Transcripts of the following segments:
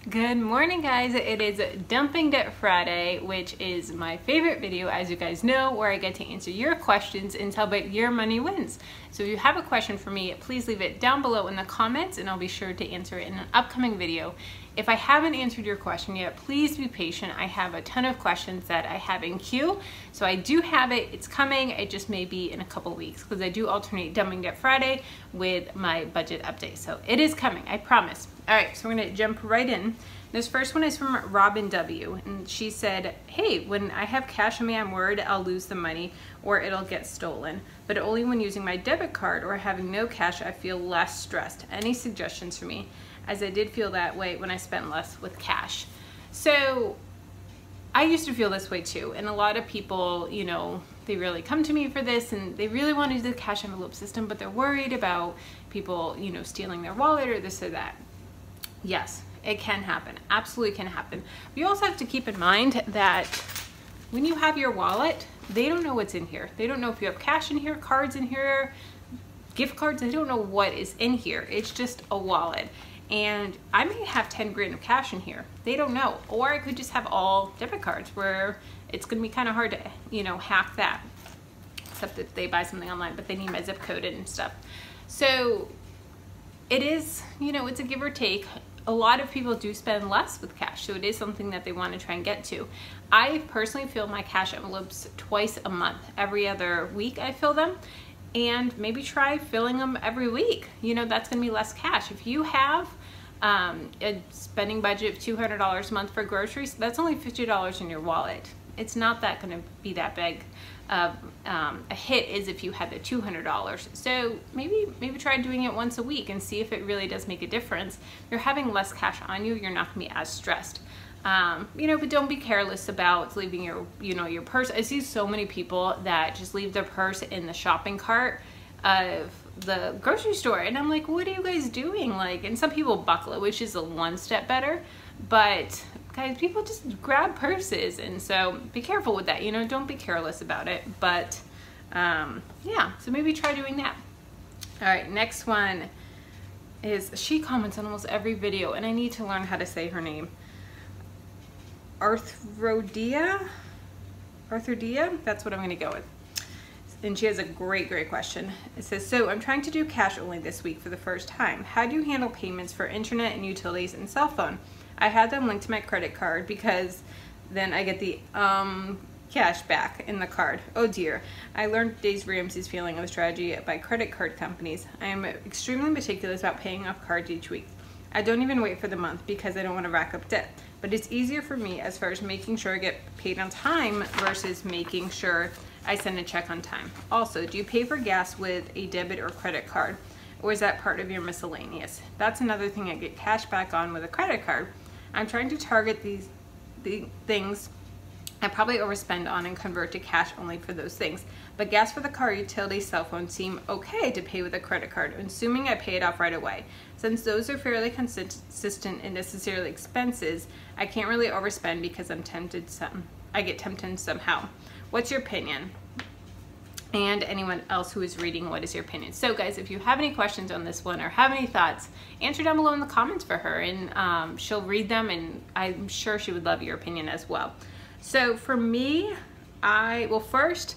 Good morning, guys. It is Dumping Debt Friday, which is my favorite video, as you guys know, where I get to answer your questions and celebrate your money wins. So if you have a question for me, please leave it down below in the comments and I'll be sure to answer it in an upcoming video. If I haven't answered your question yet, please be patient. I have a ton of questions that I have in queue. So I do have it, it's coming. It just may be in a couple weeks because I do alternate Dumping Debt Friday with my budget update. So it is coming, I promise. All right, so we're gonna jump right in. This first one is from Robin W. And she said, hey, when I have cash on me, I'm worried I'll lose the money or it'll get stolen. But only when using my debit card or having no cash, I feel less stressed. Any suggestions for me? As I did feel that way when I spent less with cash. So I used to feel this way too. And a lot of people, you know, they really come to me for this and they really want to do the cash envelope system, but they're worried about people, you know, stealing their wallet or this or that. Yes, it can happen. Absolutely can happen. But you also have to keep in mind that when you have your wallet, they don't know what's in here. They don't know if you have cash in here, cards in here, gift cards. They don't know what is in here. It's just a wallet. And I may have 10 grand of cash in here. They don't know. Or I could just have all debit cards where it's gonna be kind of hard to, you know, hack that. Except if they buy something online, but they need my zip code and stuff. So it is, you know, it's a give or take. A lot of people do spend less with cash, so it is something that they want to try and get to. I personally fill my cash envelopes twice a month. Every other week I fill them, and maybe try filling them every week. You know, that's gonna be less cash. If you have a spending budget of $200 a month for groceries, that's only $50 in your wallet. It's not that gonna be that big of a hit as if you had the $200. So maybe try doing it once a week and see if it really does make a difference. You're having less cash on you, you're not gonna be as stressed. You know, but don't be careless about leaving your, you know, your purse. I see so many people that just leave their purse in the shopping cart of the grocery store, and I'm like, what are you guys doing? Like, and some people buckle it, which is a one step better, but guys, people just grab purses, and so be careful with that. You know, don't be careless about it. But yeah, so maybe try doing that. All right, next one is, she comments on almost every video, and I need to learn how to say her name. Arthrodea, that's what I'm gonna go with. And she has a great question. It says, so I'm trying to do cash only this week for the first time. How do you handle payments for internet and utilities and cell phone? I had them linked to my credit card because then I get the cash back in the card. Oh dear. I learned Dave Ramsey's feeling of strategy by credit card companies. I am extremely meticulous about paying off cards each week. I don't even wait for the month because I don't want to rack up debt. But it's easier for me as far as making sure I get paid on time versus making sure I send a check on time. Also, do you pay for gas with a debit or credit card? Or is that part of your miscellaneous? That's another thing I get cash back on with a credit card. I'm trying to target the things I probably overspend on and convert to cash only for those things. But gas for the car, utilities, cell phone seem okay to pay with a credit card, assuming I pay it off right away. Since those are fairly consistent and necessarily expenses, I can't really overspend because I get tempted somehow. What's your opinion? And anyone else who is reading, what is your opinion? So guys, if you have any questions on this one or have any thoughts, answer down below in the comments for her, and she'll read them, and I'm sure she would love your opinion as well. So for me, first,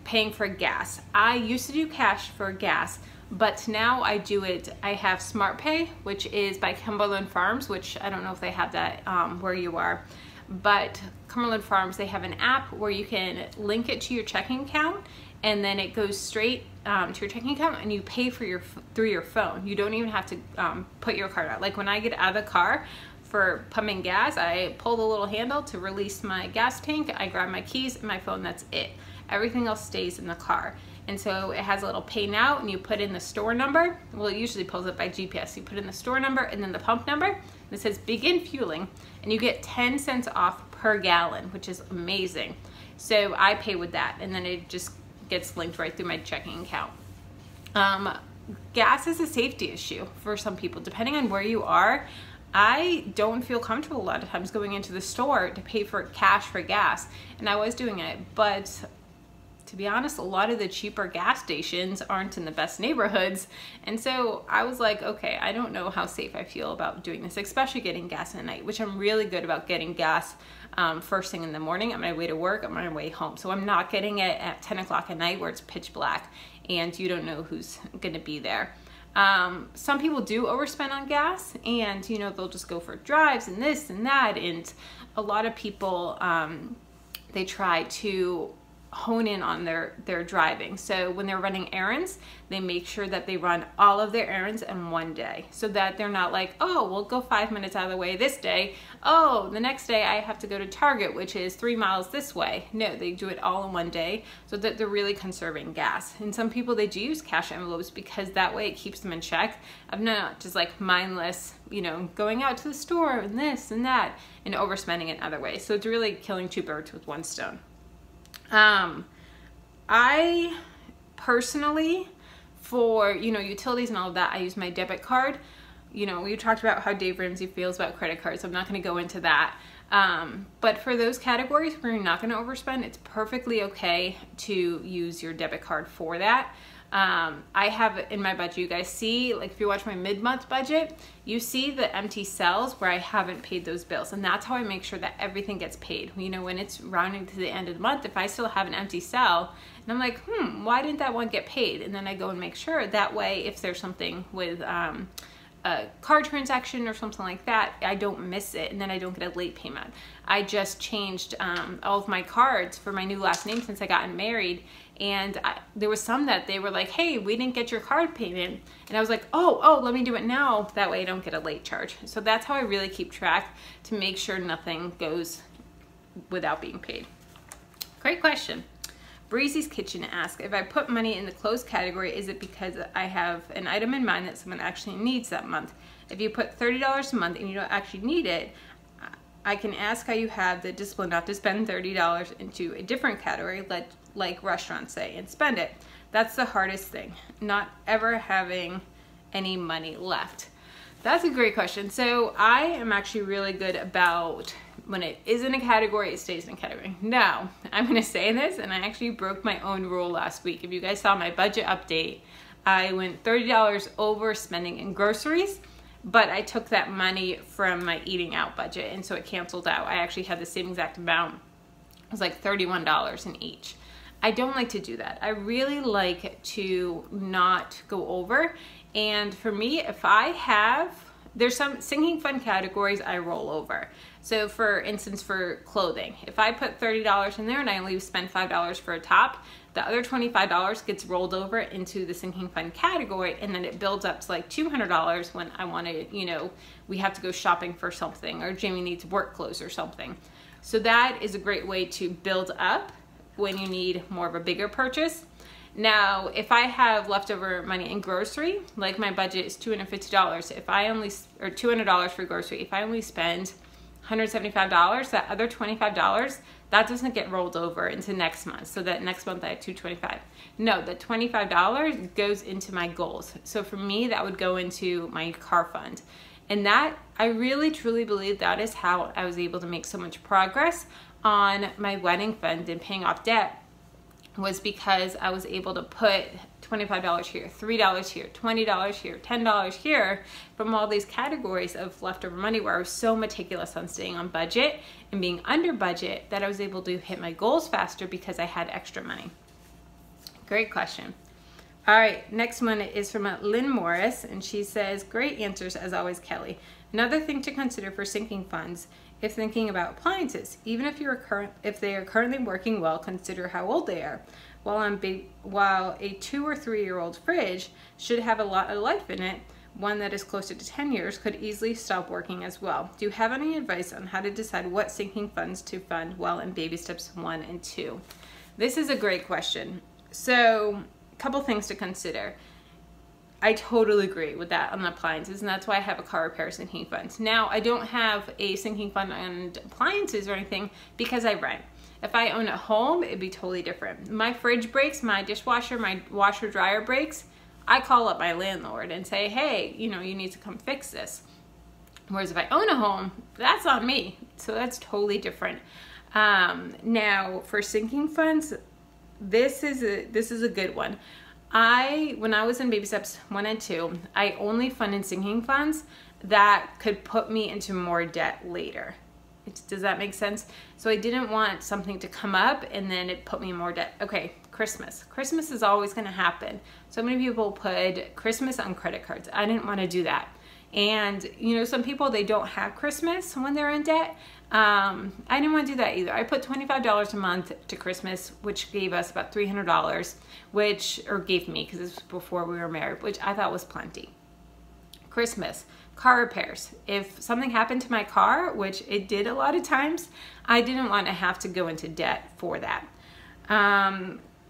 paying for gas. I used to do cash for gas, but now I do it, I have Smart Pay, which is by Cumberland Farms, which I don't know if they have that where you are, but Cumberland Farms, they have an app where you can link it to your checking account, and then it goes straight to your checking account, and you pay for through your phone. You don't even have to put your card out. Like when I get out of the car for pumping gas, I pull the little handle to release my gas tank, I grab my keys and my phone, that's it. Everything else stays in the car. And so it has a little pay now, and you put in the store number. Well, it usually pulls it by GPS. You put in the store number and then the pump number, and it says begin fueling, and you get 10 cents off per gallon, which is amazing. So I pay with that, and then it just gets linked right through my checking account. Gas is a safety issue for some people. Depending on where you are, I don't feel comfortable a lot of times going into the store to pay for cash for gas, and I was doing it, but to be honest, a lot of the cheaper gas stations aren't in the best neighborhoods. And so I was like, okay, I don't know how safe I feel about doing this, especially getting gas at night, which I'm really good about getting gas first thing in the morning on my way to work, on my way home. So I'm not getting it at 10 o'clock at night where it's pitch black and you don't know who's gonna be there. Some people do overspend on gas, and you know, they'll just go for drives and this and that, and a lot of people they try to hone in on their driving. So when they're running errands, they make sure that they run all of their errands in one day, so that they're not like, oh, we'll go 5 minutes out of the way this day. Oh, the next day I have to go to Target, which is 3 miles this way. No, they do it all in one day, so that they're really conserving gas. And some people, they do use cash envelopes because that way it keeps them in check. I'm not just like mindless, you know, going out to the store and this and that and overspending in other ways. So it's really killing two birds with one stone. I personally, for, you know, utilities and all of that, I use my debit card. You know, we talked about how Dave Ramsey feels about credit cards, so I'm not going to go into that. But for those categories where you're not going to overspend, it's perfectly okay to use your debit card for that. I have in my budget, you guys see, like if you watch my mid-month budget, you see the empty cells where I haven't paid those bills, and that's how I make sure that everything gets paid. You know, when it's rounding to the end of the month, if I still have an empty cell and I'm like, why didn't that one get paid? And then I go and make sure that way, if there's something with a card transaction or something like that, I don't miss it, and then I don't get a late payment. I just changed all of my cards for my new last name since I got married, and there was some that they were like, hey, we didn't get your card payment, and I was like, oh, let me do it now, that way I don't get a late charge. So that's how I really keep track to make sure nothing goes without being paid. Great question. Breezy's Kitchen asks, if I put money in the clothes category, is it because I have an item in mind that someone actually needs that month? If you put $30 a month and you don't actually need it, I can ask how you have the discipline not to spend $30 into a different category, like restaurants say, and spend it. That's the hardest thing, not ever having any money left. That's a great question. So I am actually really good about, when it is in a category, it stays in a category. Now, I'm gonna say this, and I actually broke my own rule last week. If you guys saw my budget update, I went $30 over spending in groceries, but I took that money from my eating out budget, and so it canceled out. I actually had the same exact amount. It was like $31 in each. I don't like to do that. I really like to not go over. And for me, if I have, there's some sinking fund categories I roll over. So for instance, for clothing, if I put $30 in there and I only spend $5 for a top, the other $25 gets rolled over into the sinking fund category, and then it builds up to like $200 when I want to, you know, we have to go shopping for something, or Jamie needs work clothes or something. So that is a great way to build up when you need more of a bigger purchase. Now, if I have leftover money in grocery, like my budget is $250, if I only, or $200 for grocery, if I only spend $175, that other $25, that doesn't get rolled over into next month, so that next month I have $225. No, the $25 goes into my goals. So for me, that would go into my car fund. And that, I really truly believe that is how I was able to make so much progress on my wedding fund and paying off debt, was because I was able to put $25 here, $3 here, $20 here, $10 here from all these categories of leftover money, where I was so meticulous on staying on budget and being under budget that I was able to hit my goals faster because I had extra money. Great question. All right, next one is from Lynn Morris, and she says, great answers as always, Kelly. Another thing to consider for sinking funds, if thinking about appliances, even if they are currently working well, consider how old they are. While a 2 or 3 year old fridge should have a lot of life in it, one that is closer to 10 years could easily stop working as well. Do you have any advice on how to decide what sinking funds to fund well in baby steps 1 and 2? This is a great question. So, a couple things to consider. I totally agree with that on the appliances, and that's why I have a car repair sinking fund. Now, I don't have a sinking fund on appliances or anything because I rent. If I own a home, it'd be totally different. My fridge breaks, my dishwasher, my washer dryer breaks, I call up my landlord and say, hey, you know, you need to come fix this. Whereas if I own a home, that's on me. So that's totally different. Now, for sinking funds, this is a good one. When I was in baby steps 1 and 2, I only funded sinking funds that could put me into more debt later. Does that make sense? So I didn't want something to come up and then it put me in more debt. Okay, Christmas. Christmas is always going to happen. So many people put Christmas on credit cards. I didn't want to do that. And you know, some people, they don't have Christmas when they're in debt. I didn't want to do that either. I put $25 a month to Christmas, which gave us about $300, or gave me, because this was before we were married, which I thought was plenty. Christmas, car repairs. If something happened to my car, which it did a lot of times, I didn't want to have to go into debt for that.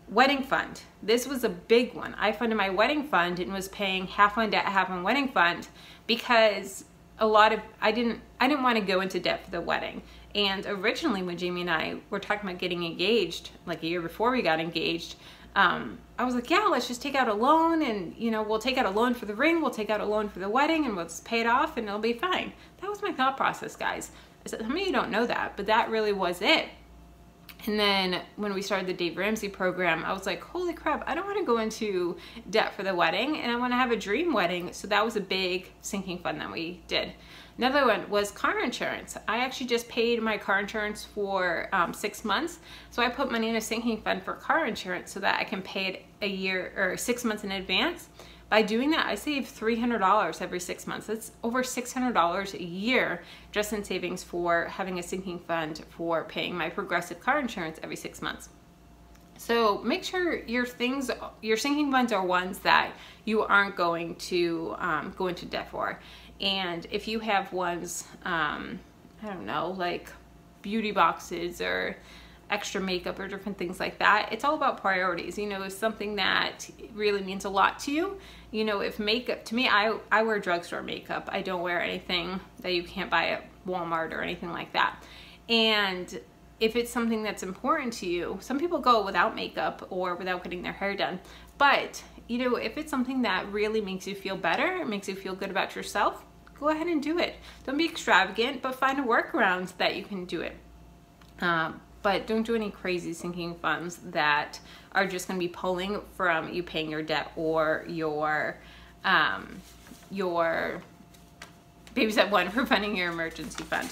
Wedding fund. This was a big one. I funded my wedding fund and was paying half on debt, half on wedding fund, because I didn't want to go into debt for the wedding. And originally when Jamie and I were talking about getting engaged, like a year before we got engaged, I was like, yeah, let's just take out a loan, and you know, we'll take out a loan for the ring, we'll take out a loan for the wedding, and we'll just pay it off and it'll be fine. That was my thought process, guys. Some of you don't know that, but that really was it. And then when we started the Dave Ramsey program, I was like, holy crap, I don't want to go into debt for the wedding, and I want to have a dream wedding. So that was a big sinking fund that we did. Another one was car insurance. I actually just paid my car insurance for 6 months. So I put money in a sinking fund for car insurance so that I can pay it a year or 6 months in advance. By doing that, I saved $300 every 6 months. That's over $600 a year just in savings for having a sinking fund for paying my Progressive car insurance every 6 months. So make sure your sinking funds are ones that you aren't going to go into debt for. And if you have ones, I don't know, like beauty boxes or extra makeup or different things like that, it's all about priorities. You know, if something that really means a lot to you, you know, if makeup, to me, I wear drugstore makeup. I don't wear anything that you can't buy at Walmart or anything like that. And if it's something that's important to you, some people go without makeup or without getting their hair done. But, you know, if it's something that really makes you feel better, makes you feel good about yourself, go ahead and do it. Don't be extravagant, but find a workaround that you can do it. But don't do any crazy sinking funds that are just going to be pulling from you paying your debt or your baby step 1 for funding your emergency fund.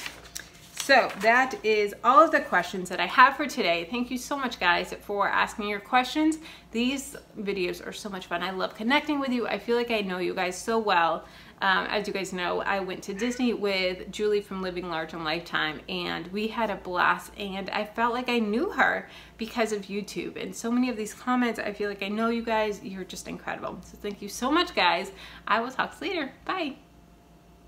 So that is all of the questions that I have for today. Thank you so much, guys, for asking your questions. These videos are so much fun. I love connecting with you. I feel like I know you guys so well. As you guys know, I went to Disney with Julie from Living Large and Lifetime, and we had a blast, and I felt like I knew her because of YouTube. And so many of these comments, I feel like I know you guys. You're just incredible. So thank you so much, guys. I will talk to you later. Bye.